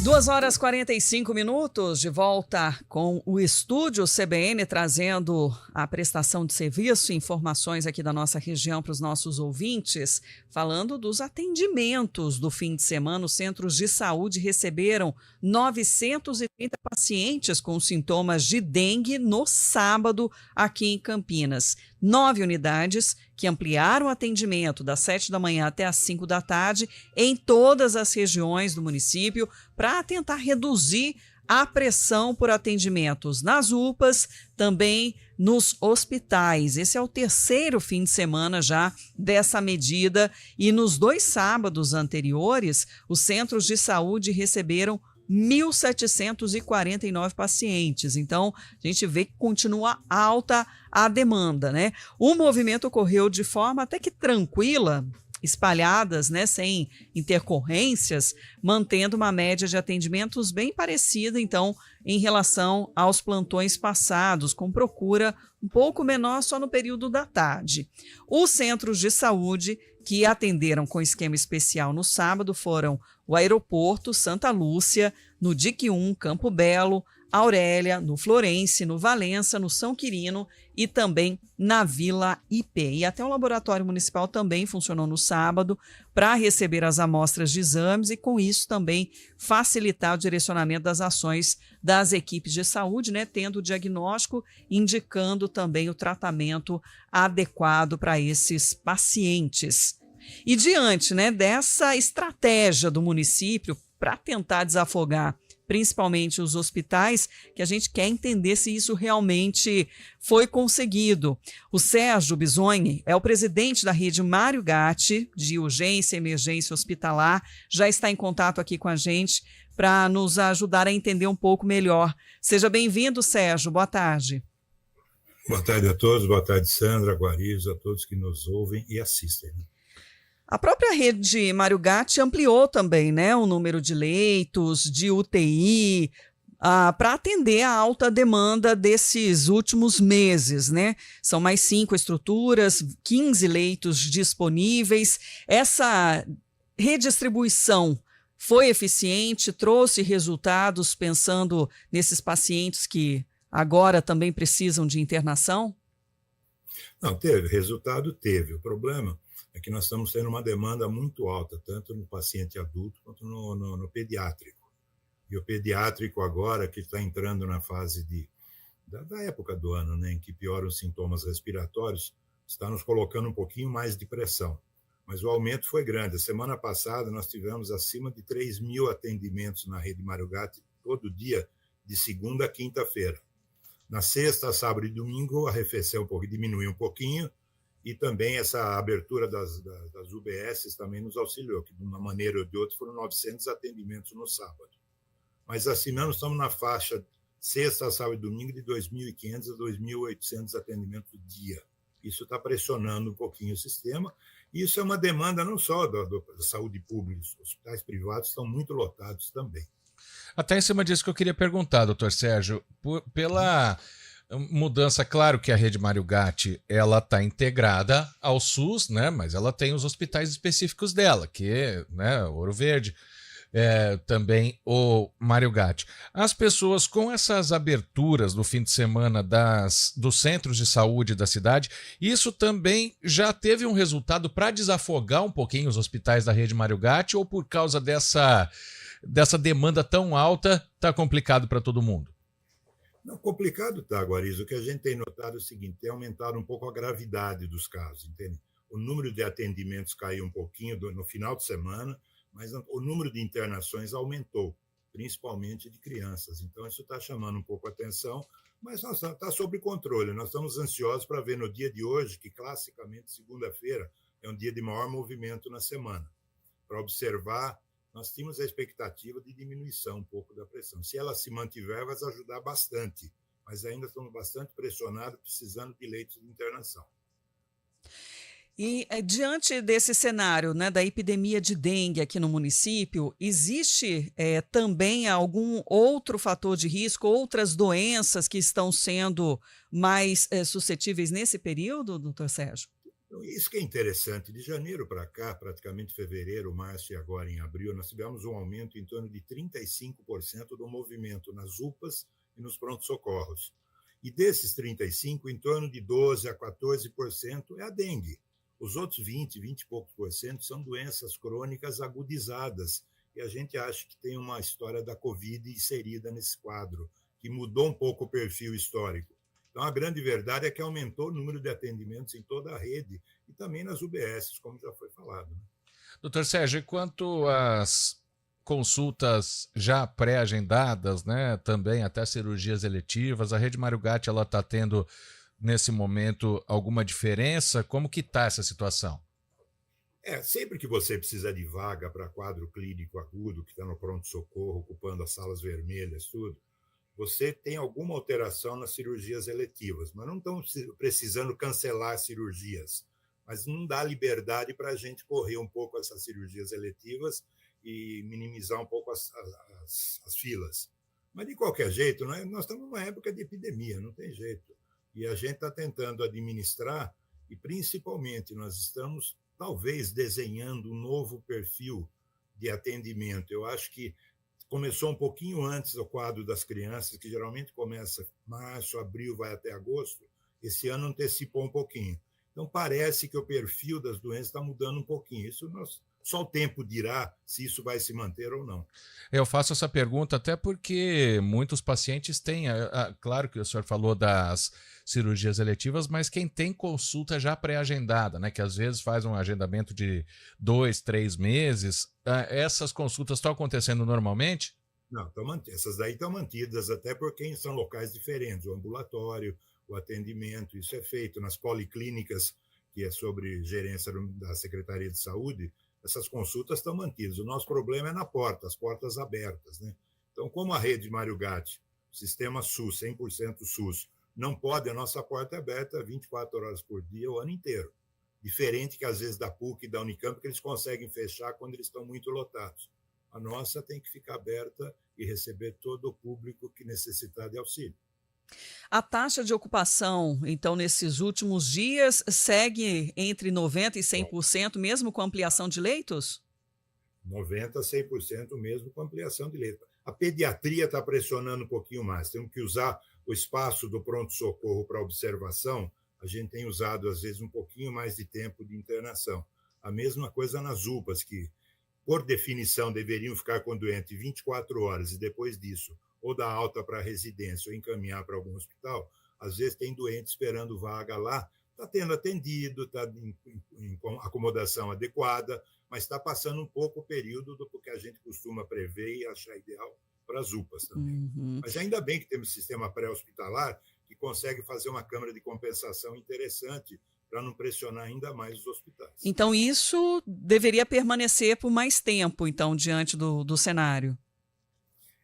2h45, de volta com o estúdio CBN, trazendo a prestação de serviço e informações aqui da nossa região para os nossos ouvintes, falando dos atendimentos do fim de semana. Os centros de saúde receberam 930 pacientes com sintomas de dengue no sábado aqui em Campinas. 9 unidades que ampliaram o atendimento das 7 da manhã até as 5 da tarde em todas as regiões do município para tentar reduzir a pressão por atendimentos nas UPAs, também nos hospitais. Esse é o terceiro fim de semana já dessa medida e nos 2 sábados anteriores, os centros de saúde receberam 1.749 pacientes. Então, a gente vê que continua alta a demanda, né? O movimento ocorreu de forma até que tranquila, espalhadas, né, sem intercorrências, mantendo uma média de atendimentos bem parecida, então, em relação aos plantões passados, com procura um pouco menor só no período da tarde. Os centros de saúde que atenderam com esquema especial no sábado foram o Aeroporto, Santa Lúcia, no DIC 1, Campo Belo, Aurélia, no Florence, no Valença, no São Quirino e também na Vila IP. E até o Laboratório Municipal também funcionou no sábado para receber as amostras de exames e, com isso, também facilitar o direcionamento das ações das equipes de saúde, né, tendo o diagnóstico, indicando também o tratamento adequado para esses pacientes. E diante, né, dessa estratégia do município para tentar desafogar principalmente os hospitais, que a gente quer entender se isso realmente foi conseguido. O Sérgio Bisogni é o presidente da rede Mário Gatti, de urgência e emergência hospitalar, já está em contato aqui com a gente para nos ajudar a entender um pouco melhor. Seja bem-vindo, Sérgio, boa tarde. Boa tarde a todos, boa tarde, Sandra, Guariz, a todos que nos ouvem e assistem. A própria rede Mário Gatti ampliou também, né, o número de leitos, de UTI, para atender a alta demanda desses últimos meses, né? São mais 5 estruturas, 15 leitos disponíveis. Essa redistribuição foi eficiente, trouxe resultados pensando nesses pacientes que agora também precisam de internação? Não, teve, resultado teve. O problema é que nós estamos tendo uma demanda muito alta, tanto no paciente adulto quanto no pediátrico. E o pediátrico agora, que está entrando na fase da época do ano, né, em que pioram os sintomas respiratórios, está nos colocando um pouquinho mais de pressão. Mas o aumento foi grande. A semana passada nós tivemos acima de 3.000 atendimentos na rede Mário Gatti, todo dia, de segunda a quinta-feira. Na sexta, sábado e domingo, arrefeceu um pouco, diminuiu um pouquinho, e também essa abertura das UBSs também nos auxiliou, que de uma maneira ou de outra foram 900 atendimentos no sábado. Mas assim mesmo estamos na faixa sexta, sábado e domingo de 2.500 a 2.800 atendimentos por dia. Isso está pressionando um pouquinho o sistema, e isso é uma demanda não só da saúde pública, os hospitais privados estão muito lotados também. Até em cima disso que eu queria perguntar, doutor Sérgio, pela mudança, claro que a rede Mário Gatti, ela está integrada ao SUS, né? Mas ela tem os hospitais específicos dela, que é, né, Ouro Verde, também o Mário Gatti. As pessoas com essas aberturas do fim de semana dos centros de saúde da cidade, isso também já teve um resultado para desafogar um pouquinho os hospitais da rede Mário Gatti, ou por causa dessa demanda tão alta, está complicado para todo mundo? Não, complicado tá, Guariz. O que a gente tem notado é o seguinte, tem aumentado um pouco a gravidade dos casos, entende? O número de atendimentos caiu um pouquinho no final de semana, mas o número de internações aumentou, principalmente de crianças. Então, isso está chamando um pouco a atenção, mas está sob controle. Nós estamos ansiosos para ver no dia de hoje, que classicamente segunda-feira é um dia de maior movimento na semana, para observar. Nós tínhamos a expectativa de diminuição um pouco da pressão. Se ela se mantiver, vai ajudar bastante, mas ainda estamos bastante pressionados, precisando de leitos de internação. E diante desse cenário, né, da epidemia de dengue aqui no município, existe também algum outro fator de risco, outras doenças que estão sendo mais suscetíveis nesse período, doutor Sérgio? Então, isso que é interessante. De janeiro para cá, praticamente fevereiro, março e agora em abril, nós tivemos um aumento em torno de 35% do movimento nas UPAs e nos prontos-socorros. E desses 35%, em torno de 12% a 14% é a dengue. Os outros 20 e poucos por cento são doenças crônicas agudizadas. E a gente acha que tem uma história da Covid inserida nesse quadro, que mudou um pouco o perfil histórico. Então, a grande verdade é que aumentou o número de atendimentos em toda a rede e também nas UBSs, como já foi falado. Né? Doutor Sérgio, quanto às consultas já pré-agendadas, né, também até cirurgias eletivas, a Rede Mário Gatti está tendo, nesse momento, alguma diferença? Como que está essa situação? Sempre que você precisa de vaga para quadro clínico agudo, que está no pronto-socorro, ocupando as salas vermelhas, tudo, você tem alguma alteração nas cirurgias eletivas, mas não estão precisando cancelar cirurgias, mas não dá liberdade para a gente correr um pouco essas cirurgias eletivas e minimizar um pouco as filas. Mas, de qualquer jeito, nós estamos numa época de epidemia, não tem jeito. E a gente está tentando administrar e, principalmente, nós estamos, talvez, desenhando um novo perfil de atendimento. Eu acho que começou um pouquinho antes o quadro das crianças, que geralmente começa março, abril, vai até agosto. Esse ano antecipou um pouquinho. Então, parece que o perfil das doenças está mudando um pouquinho. Só o tempo dirá se isso vai se manter ou não. Eu faço essa pergunta até porque muitos pacientes têm, claro que o senhor falou das cirurgias eletivas, mas quem tem consulta já pré-agendada, né, que às vezes faz um agendamento de 2, 3 meses, essas consultas estão acontecendo normalmente? Não, essas daí estão mantidas, até porque são locais diferentes, o ambulatório, o atendimento, isso é feito nas policlínicas, que é sobre gerência da Secretaria de Saúde. Essas consultas estão mantidas. O nosso problema é na porta, as portas abertas. Né? Então, como a rede Mário Gatti, sistema SUS, 100% SUS, não pode, a nossa porta é aberta 24 horas por dia, o ano inteiro. Diferente que, às vezes, da PUC e da Unicamp, que eles conseguem fechar quando eles estão muito lotados. A nossa tem que ficar aberta e receber todo o público que necessitar de auxílio. A taxa de ocupação, então, nesses últimos dias, segue entre 90% e 100%, mesmo com ampliação de leitos? 90% a 100% mesmo com ampliação de leitos. A pediatria está pressionando um pouquinho mais. Temos que usar o espaço do pronto-socorro para observação. A gente tem usado, às vezes, um pouquinho mais de tempo de internação. A mesma coisa nas UPAs, que, por definição, deveriam ficar com o doente 24 horas e, depois disso, ou dar alta para a residência ou encaminhar para algum hospital. Às vezes tem doente esperando vaga lá, está tendo atendido, está em acomodação adequada, mas está passando um pouco o período do que a gente costuma prever e achar ideal para as UPAs também. Uhum. Mas ainda bem que temos sistema pré-hospitalar que consegue fazer uma câmara de compensação interessante para não pressionar ainda mais os hospitais. Então isso deveria permanecer por mais tempo, então, diante do cenário.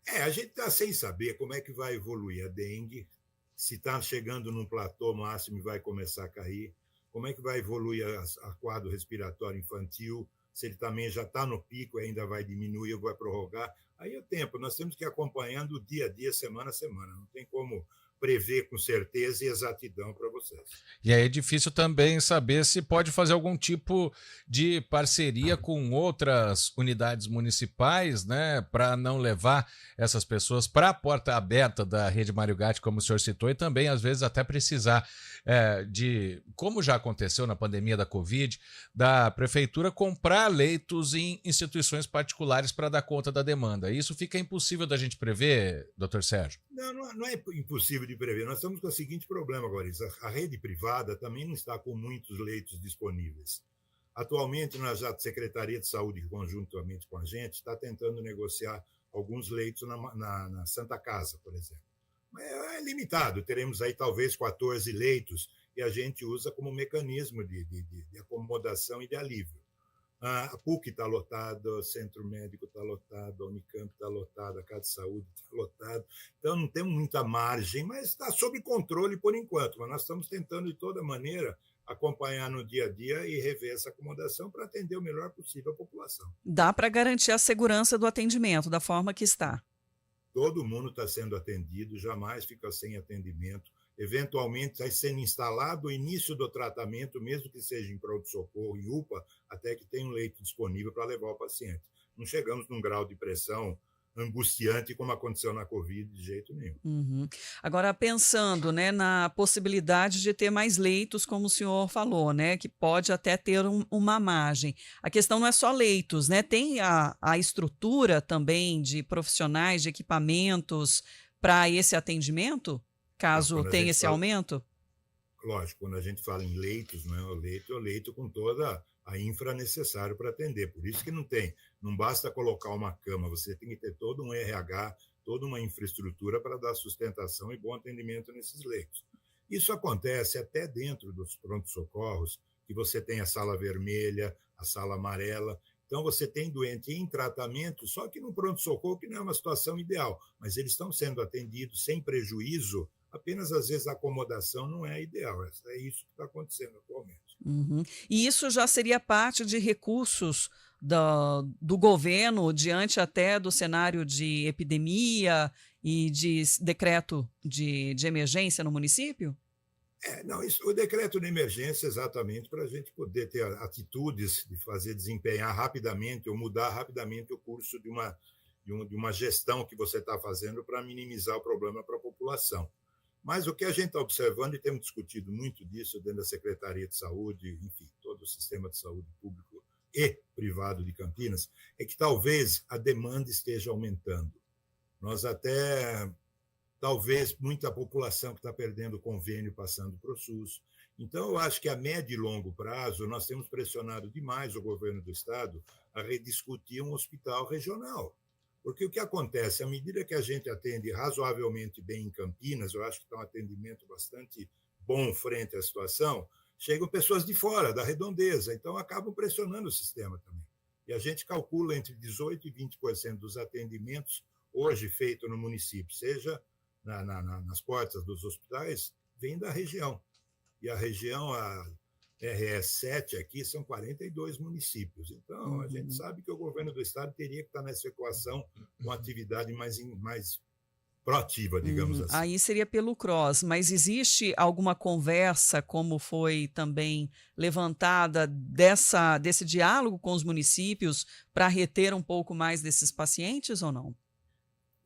A gente está sem saber como é que vai evoluir a dengue, se está chegando num platô máximo e vai começar a cair, como é que vai evoluir a quadro respiratório infantil, se ele também já está no pico e ainda vai diminuir ou vai prorrogar. Aí é o tempo, nós temos que ir acompanhando dia a dia, semana a semana, não tem como prever com certeza e exatidão para vocês. E aí é difícil também saber se pode fazer algum tipo de parceria com outras unidades municipais, né, para não levar essas pessoas para a porta aberta da rede Mário Gatti, como o senhor citou, e também às vezes até precisar de, como já aconteceu na pandemia da Covid, da prefeitura comprar leitos em instituições particulares para dar conta da demanda. Isso fica impossível da gente prever, doutor Sérgio? Não é impossível de prever. Nós estamos com o seguinte problema agora. A rede privada também não está com muitos leitos disponíveis. Atualmente, a Secretaria de Saúde, conjuntamente com a gente, está tentando negociar alguns leitos na Santa Casa, por exemplo. Mas é limitado. Teremos aí talvez 14 leitos e a gente usa como mecanismo de acomodação e de alívio. A PUC está lotada, o Centro Médico está lotado, a Unicamp está lotada, a Casa de Saúde está lotada. Então, não temos muita margem, mas está sob controle por enquanto. Mas nós estamos tentando, de toda maneira, acompanhar no dia a dia e rever essa acomodação para atender o melhor possível a população. Dá para garantir a segurança do atendimento da forma que está? Todo mundo está sendo atendido, jamais fica sem atendimento. eventualmente está sendo instalado o início do tratamento, mesmo que seja em pronto-socorro e UPA, até que tenha um leito disponível para levar o paciente. Não chegamos num grau de pressão angustiante como aconteceu na Covid de jeito nenhum. Uhum. Agora, pensando, né, na possibilidade de ter mais leitos, como o senhor falou, né, que pode até ter uma margem. A questão não é só leitos, né, tem a estrutura também de profissionais, de equipamentos para esse atendimento, caso tenha esse aumento? Lógico, quando a gente fala em leitos, não é o leito com toda a infra necessária para atender. Por isso que não basta colocar uma cama, você tem que ter todo um RH, toda uma infraestrutura para dar sustentação e bom atendimento nesses leitos. Isso acontece até dentro dos pronto-socorros, que você tem a sala vermelha, a sala amarela. Então, você tem doente em tratamento, só que no pronto-socorro, que não é uma situação ideal, mas eles estão sendo atendidos sem prejuízo, apenas às vezes a acomodação não é ideal. É isso que está acontecendo atualmente. Uhum. E isso já seria parte de recursos do governo, diante até do cenário de epidemia e de decreto de emergência no município? Não, o decreto de emergência é exatamente para a gente poder ter atitudes de fazer desempenhar rapidamente ou mudar rapidamente o curso de uma gestão que você está fazendo para minimizar o problema para a população. Mas o que a gente está observando, e temos discutido muito disso dentro da Secretaria de Saúde, enfim, todo o sistema de saúde público e privado de Campinas, é que talvez a demanda esteja aumentando. Nós até... Talvez muita população que está perdendo o convênio passando para o SUS. Então, eu acho que a médio e longo prazo, nós temos pressionado demais o governo do Estado a rediscutir um hospital regional. Porque o que acontece, à medida que a gente atende razoavelmente bem em Campinas, eu acho que está um atendimento bastante bom frente à situação, chegam pessoas de fora, da redondeza, então acabam pressionando o sistema também. E a gente calcula entre 18% e 20% dos atendimentos hoje feitos no município, seja nas portas dos hospitais, vem da região. E a região, a RS7 aqui, são 42 municípios. Então, a gente sabe que o governo do Estado teria que estar nessa equação com atividade mais proativa, digamos assim. Aí seria pelo CROSS, mas existe alguma conversa, como foi também levantada, desse diálogo com os municípios para reter um pouco mais desses pacientes ou não?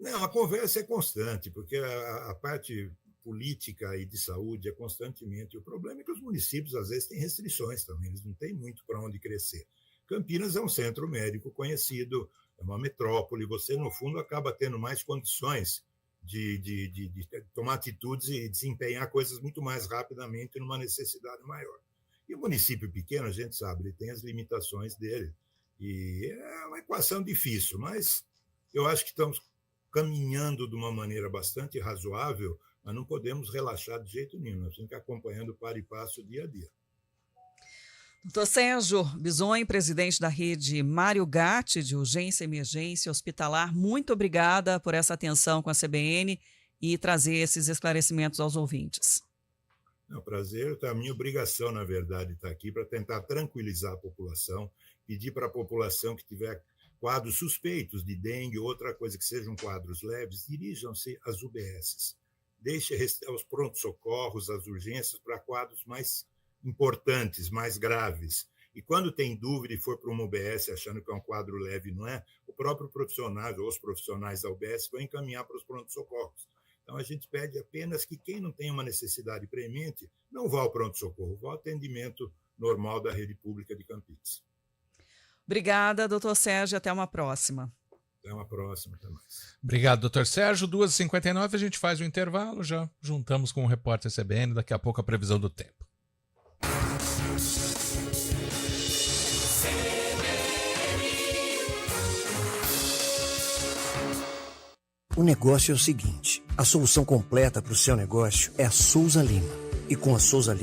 Não, a conversa é constante, porque a parte política e de saúde é constantemente. O problema é que os municípios, às vezes, têm restrições também, eles não têm muito para onde crescer. Campinas é um centro médico conhecido, é uma metrópole, você, no fundo, acaba tendo mais condições de tomar atitudes e desempenhar coisas muito mais rapidamente numa necessidade maior. E o município pequeno, a gente sabe, ele tem as limitações dele. E é uma equação difícil, mas eu acho que estamos caminhando de uma maneira bastante razoável, mas não podemos relaxar de jeito nenhum. Nós temos que ir acompanhando para e passo dia a dia. Doutor Sérgio Bisogni, presidente da rede Mário Gatti, de urgência e emergência hospitalar, muito obrigada por essa atenção com a CBN e trazer esses esclarecimentos aos ouvintes. É um prazer, é a minha obrigação, na verdade, estar aqui para tentar tranquilizar a população, pedir para a população que tiver quadros suspeitos de dengue ou outra coisa que sejam quadros leves, dirijam-se às UBSs. Deixe os pronto-socorros, as urgências, para quadros mais importantes, mais graves. E quando tem dúvida e for para uma UBS achando que é um quadro leve, não é, o próprio profissional ou os profissionais da UBS vão encaminhar para os pronto-socorros. Então, a gente pede apenas que quem não tem uma necessidade premente não vá ao pronto-socorro, vá ao atendimento normal da rede pública de Campinas. Obrigada, doutor Sérgio. Até uma próxima. Até uma próxima. Até mais. Obrigado, doutor Sérgio. 2h59, a gente faz o intervalo, já juntamos com o repórter CBN, daqui a pouco a previsão do tempo. O negócio é o seguinte, a solução completa para o seu negócio é a Souza Lima. E com a Souza Lima,